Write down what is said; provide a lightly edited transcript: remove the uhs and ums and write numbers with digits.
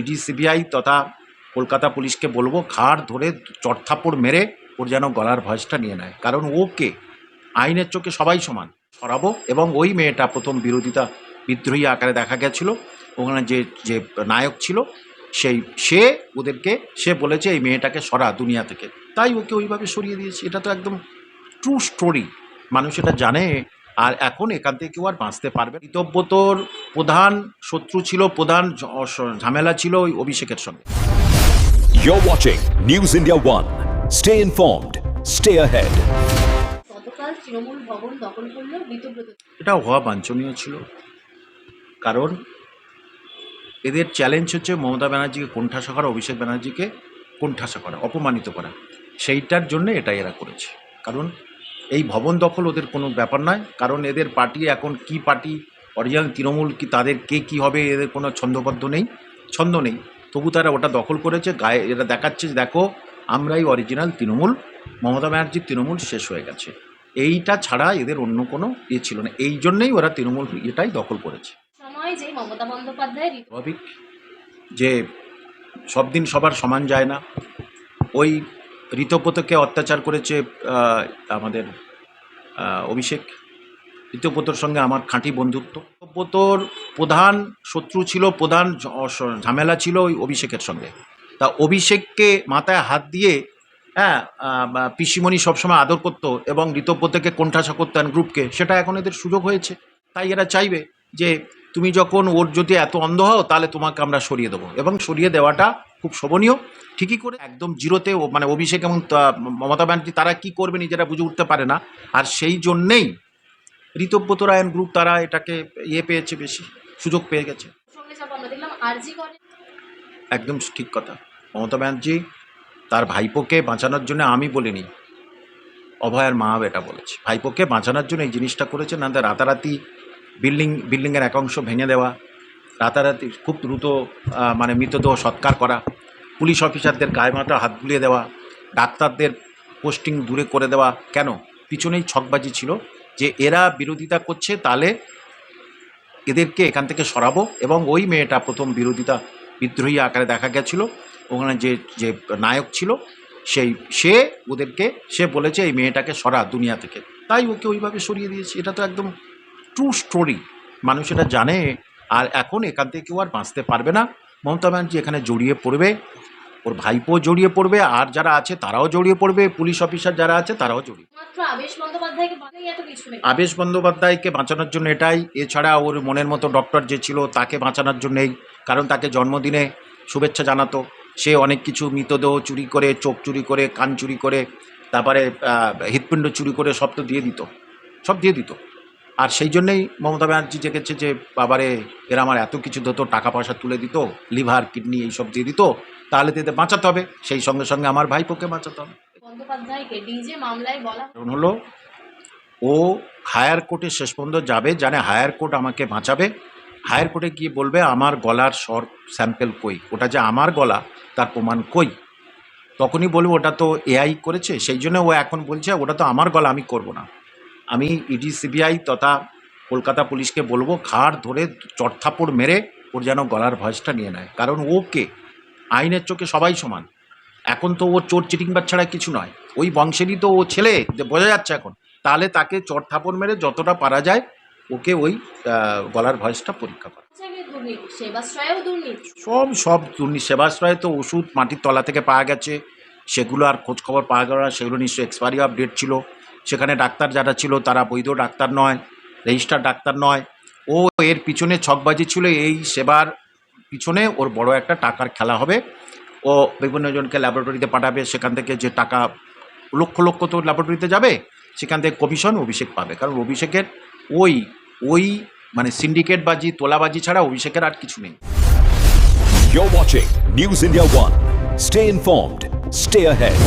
ED CBI তথা কলকাতা পুলিশকে বলবো ঘাড় ধরে চড়থাপ্পড় মেরে ওর যেন গলার ভয়েসটা নিয়ে নেয়, কারণ ওকে আইনের চোখে সবাই সমান সরাবো। এবং ওই মেয়েটা প্রথম বিদ্রোহী আকারে দেখা গেছিল, ওখানে যে যে নায়ক ছিল সে ওদেরকে বলেছে এই মেয়েটাকে সরা দুনিয়া থেকে, তাই ওকে ওইভাবে সরিয়ে দিয়েছে। এটা তো একদম ট্রু স্টোরি, মানুষ এটা জানে। আর এখন এখান থেকে কেউ আর বাঁচতে পারবে। ঋতব্রতর প্রধান শত্রু ছিল, প্রধান ঝামেলা ছিল ওই অভিষেকের সঙ্গে। You're watching News India One. Stay informed. Stay ahead. গতকাল তৃণমূল ভবন দখল করল ঋতব্রত। এটা হওয়া বাঞ্ছনীয় ছিল, কারণ এদের চ্যালেঞ্জ হচ্ছে মমতা ব্যানার্জিকে কোণঠাসা করা, অভিষেক ব্যানার্জিকে কোণঠাসা করা, অপমানিত করা। সেইটার জন্য এটা এরা করেছে। কারণ এই ভবন দখল ওদের কোনো ব্যাপার নয়, কারণ এদের পার্টি এখন কি পার্টি, অরিজিনাল তৃণমূল কি, তাদের কে হবে এদের কোনো ছন্দ নেই। তবু তারা ওটা দখল করেছে। গায়ে এরা দেখাচ্ছে যে দেখো আমরাই অরিজিনাল তৃণমূল, মমতা ব্যানার্জির তৃণমূল শেষ হয়ে গেছে। এইটা ছাড়া এদের অন্য কোনো ছিল না, এই জন্যেই ওরা তৃণমূল এটাই দখল করেছে। সময় যে মমতা বন্দ্যোপাধ্যায় স্বাভাবিক যে সব দিন সবার সমান যায় না। ওই ঋতব্রতকে অত্যাচার করেছে আমাদের অভিষেক। ঋতব্রতর সঙ্গে আমার খাঁটি বন্ধুত্ব। ঋতব্রতর প্রধান শত্রু ছিল, প্রধান ঝামেলা ছিল ওই অভিষেকের সঙ্গে। তা অভিষেককে মাথায় হাত দিয়ে পিসিমণি সবসময় আদর করতো এবং ঋতব্রতকে কোণঠাসা করতেন গ্রুপকে, সেটা এখন এদের সুযোগ হয়েছে। তাই এরা চাইবে যে তুমি যখন ওর যদি এত অন্ধ হও তাহলে তোমাকে আমরা সরিয়ে দেবো, এবং সরিয়ে দেওয়াটা খুব শোভনীয়। ঠিকই করে একদম জিরোতে মানে অভিষেক এবং মমতা ব্যানার্জি তারা কী করবে নিজেরা বুঝে উঠতে পারে না। আর সেই জন্যেই ঋতব্রত রায়ন গ্রুপ তারা এটাকে পেয়েছে, বেশি সুযোগ পেয়ে গেছে। একদম ঠিক কথা। মমতা ব্যানার্জি তার ভাইপোকে বাঁচানোর জন্য, আমি বলিনি, অভয়ার মা এটা বলেছে, ভাইপোকে বাঁচানোর জন্য এই জিনিসটা করেছে। না রাতারাতি বিল্ডিংয়ের এক অংশ ভেঙে দেওয়া, রাতারাতি খুব দ্রুত মানে মৃতদেহ সৎকার করা, পুলিশ অফিসারদের গায়ে মাথা হাত বুলিয়ে দেওয়া, ডাক্তারদের পোস্টিং দূরে করে দেওয়া। কেন? পিছনেই ছকবাজি ছিল যে এরা বিরোধিতা করছে, তাহলে এদেরকে এখান থেকে সরাবো। এবং ওই মেয়েটা প্রথম বিদ্রোহী আকারে দেখা গেছিল, ওখানে যে যে নায়ক ছিল সে ওদেরকে বলেছে এই মেয়েটাকে সরা দুনিয়া থেকে, তাই ওকে ওইভাবে সরিয়ে দিয়েছে। এটা তো একদম ট্রু স্টোরি, মানুষ এটা জানে। আর এখন এখান থেকে কেউ আর বাঁচতে পারবে না। মমতা ব্যানার্জি এখানে জড়িয়ে পড়বে, ওর ভাইপো জড়িয়ে পড়বে, আর যারা আছে তারাও জড়িয়ে পড়বে, পুলিশ অফিসার যারা আছে তারাও জড়িয়ে। আবেশ বন্দ্যোপাধ্যায়কে বাঁচানোর জন্য এটাই, এছাড়া ওর মনের মতো ডক্টর যে ছিল তাকে বাঁচানোর জন্যেই। কারণ তাকে জন্মদিনে শুভেচ্ছা জানাতো, সে অনেক কিছু মৃতদেহ চুরি করে, চোখ চুরি করে, কান চুরি করে, তারপরে হৃৎপিণ্ড চুরি করে সব দিয়ে দিত। আর সেই জন্যেই মমতা ব্যানার্জি জেগেছে যে বাবারে এরা আমার এত কিছু দিত, টাকা পয়সা তুলে দিত, লিভার কিডনি এইসব দিয়ে দিত, তাহলে তো এদের বাঁচাতে হবে, সেই সঙ্গে সঙ্গে আমার ভাইপোকে বাঁচাতে হবে। কারণ হলো ও হায়ার কোর্টে শেষ পর্যন্ত যাবে, জানে হায়ার কোর্ট আমাকে বাঁচাবে। হায়ার কোর্টে গিয়ে বলবে আমার গলার স্বর স্যাম্পেল কই, ওটা যে আমার গলা তার প্রমাণ কই। তখনই বলবো ওটা তো এআই করেছে, সেই জন্য ও এখন বলছে ওটা তো আমার গলা, আমি করব না। আমি ইডি সিবিআই তথা কলকাতা পুলিশকে বলবো ঘাড় ধরে চড়থাপ্পড় মেরে ওর যেন গলার ভয়েসটা নিয়ে নেয়, কারণ ওকে আইনের চোখে সবাই সমান। এখন তো ও চোর চিটিংবাজ ছাড়া কিছু নয়, ওই বংশেরই তো ও ছেলে, যে বোঝা যাচ্ছে এখন। তাহলে তাকে চড়থাপ্পড় মেরে যতটা পারা যায় ওকে ওই গলার ভয়েসটা পরীক্ষা করা। সব দুর্নীতি। সেবাশ্রয়ে তো ওষুধ মাটির তলা থেকে পাওয়া গেছে, সেগুলো আর খোঁজ খবর পাওয়া গেল না, সেগুলো নিশ্চয়ই এক্সপায়ারি অফ ডেট ছিল। সেখানে ডাক্তার যারা ছিল তারা বৈধ ডাক্তার নয়, রেজিস্টার ডাক্তার নয়। ও এর পিছনে ছকবাজি ছিল, এই সেবার পিছনে ওর বড় একটা টাকার খেলা হবে। ও বিভিন্ন জনকে ল্যাবরেটরিতে পাঠাবে, সেখান থেকে যে টাকা লক্ষ তো ল্যাবরেটরিতে যাবে, সেখান থেকে কমিশন অভিষেক পাবে। কারণ অভিষেকের ওই মানে সিন্ডিকেটবাজি, তোলাবাজি ছাড়া অভিষেকের আর কিছু নেই। You're watching News India One. Stay informed. Stay ahead.